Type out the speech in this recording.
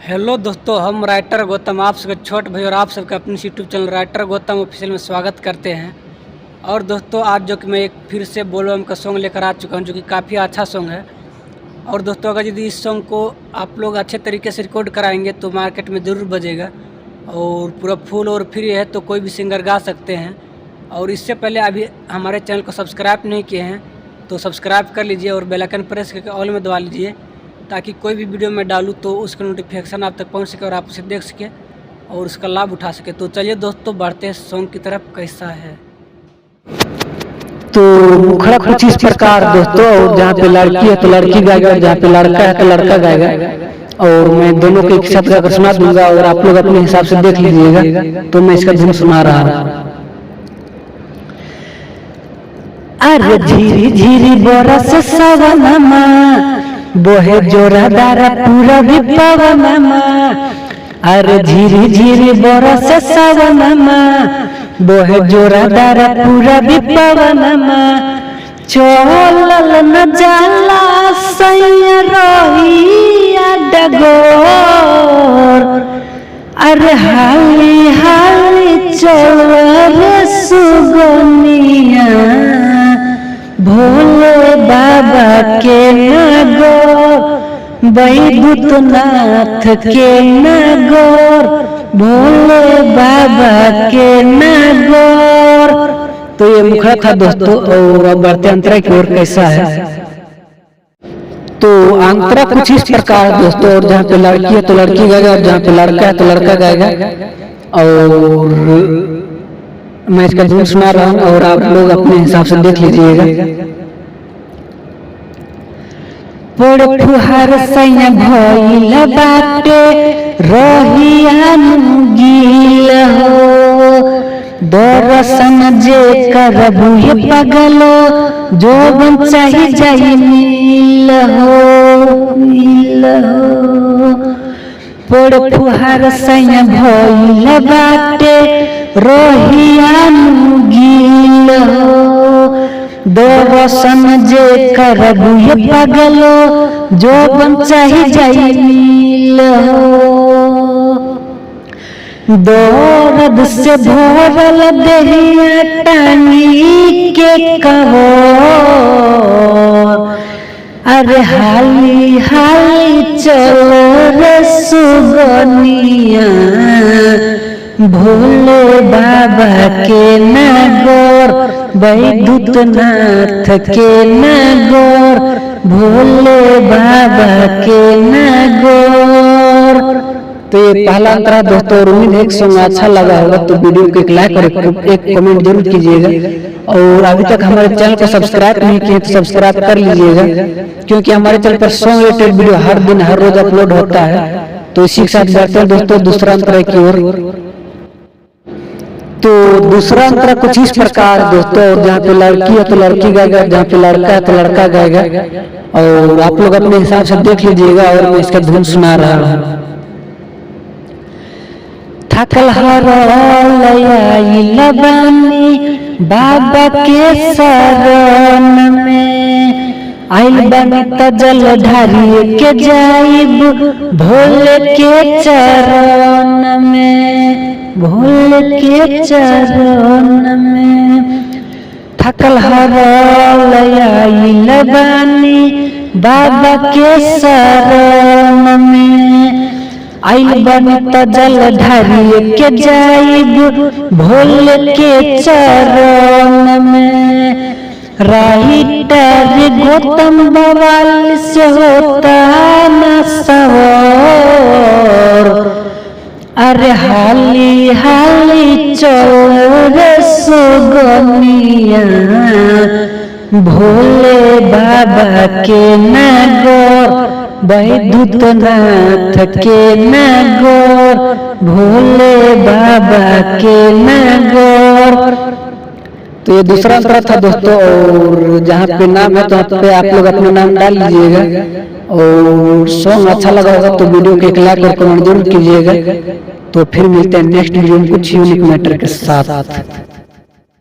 Hello दोस्तों, हम writer Gautam आप सबके छोट भाई और आप सबके अपने YouTube channel writer Gautam official में स्वागत करते हैं। और दोस्तों आज जो कि मैं एक फिर से बोलबम का सॉन्ग लेकर आ चुका हूं, जो कि काफ़ी अच्छा सॉन्ग है। और दोस्तों अगर यदि इस सॉन्ग को आप लोग अच्छे तरीके से रिकॉर्ड कराएंगे तो मार्केट में ज़रूर बजेगा और पूरा फुल और फ्री है, तो कोई भी सिंगर गा सकते हैं। और इससे पहले अभी हमारे चैनल को सब्सक्राइब नहीं किए हैं तो सब्सक्राइब कर लीजिए और बेल आइकन प्रेस करके ऑल में दबा लीजिए, ताकि कोई भी वीडियो मैं डालूँ तो उसका नोटिफिकेशन आप तक पहुंच सके और आप उसे देख सके और उसका लाभ उठा सके। तो चलिए दोस्तों बढ़ते हैं सॉन्ग की तरफ। कैसा है तो मुखड़ा कुछ इस प्रकार दोस्तों, और जहाँ पे लड़की है तो लड़की गाएगा और जहाँ पे लड़का है तो लड़का गाएगा। और मैं दोनों के एक साथ गाकर सुना दूंगा और आप लोग अपने हिसाब से देख लीजिएगा। तो मैं इसका धुन सुना रहा हूँ। अरे झीरी झीरी बरस सवनमा, बोहे जोरादार पूरा भी पवनमा। अरे झीरी झीरी बरस सवनमा, बोहे जोरादार पूरा भी पवनमा। चलल न जाला सैया रहिया डगोर, अरे हाली हाली चल रे सुगनिया, भोले बाबा के नगौर, बैद्यनाथ के नगौर, भोले बाबा के नगौर। तो ये मुखड़ा था दोस्तों। और अब बढ़ते अंतरा की ओर। कैसा है तो अंतरा कुछ इस प्रकार दोस्तों, और जहाँ पे लड़की है तो लड़की गाएगा और जहाँ पे लड़का है तो लड़का गाएगा। और मैं इसका धुन सुना रहा हूँ और आप लोग अपने हिसाब से देख लीजिएगा। पोड़ फुहार सैया भइल बाटे रहिया गील हो, दर्शन जे करबू हे पगलो, जो बन चाही जाई मिल हो मिल हो। पोड़ फुहार सैया भइल बाटे रहिया गील हो, दर्शन जे करबू हे पगलो, जो बन चाही जाई मिल हो। दर्द से भरल देहिया टांगी के कहो, अरे हाली हाली चलो रे सुगनिया, भोले बाबा के नगौर, बैद्यनाथ के नगौर, भोले बाबा के नगौर। तो ये पहला अंतरा दोस्तों, और उम्मीद है सॉन्ग अच्छा लगा होगा। तो वीडियो को एक लाइक और एक कमेंट जरूर कीजिएगा। और अभी तक हमारे चैनल को सब्सक्राइब नहीं किए तो सब्सक्राइब कर लीजिएगा, क्योंकि हमारे चैनल पर सॉन्ग रिलेटेड वीडियो हर दिन हर रोज अपलोड होता है। तो इसी के साथ बढ़ते हैं दोस्तों दूसरा अंतरा की ओर। तो दूसरा अंतरा कुछ इस प्रकार दोस्तों, और जहाँ पे लड़की है तो लड़की गाएगा, जहाँ पे लड़का है तो लड़का गाएगा। और आप लोग अपने हिसाब से देख लीजिएगा और मैं इसका धुन सुना रहा हूँ। थकल हरलैया बानी बाबा के शरण में, आइल बानी त जल ढारी के जाइब भोले के चरण में, भोले के चरण में। थकल हरलैया बानी बाबा के शरण में, आइल बानी त जल ढारी के जाइब भोले के चरण में। राइटर गौतम बवाल से होता न सवार, अरे हाली हाली चल रे सुगनिया, भोले बाबा के नगौर, बैद्यनाथ के नगौर, भोले बाबा के नगौर। तो ये दूसरा अंतरा था दोस्तों। और जहाँ पे नाम है तो वहाँ पे आप लोग अपना नाम डाल लीजिएगा। और सॉन्ग अच्छा लगा होगा तो वीडियो को एक लाइक और कमेंट जरूर कीजिएगा। तो फिर मिलते हैं नेक्स्ट वीडियो में कुछ यूनिक मैटर के साथ।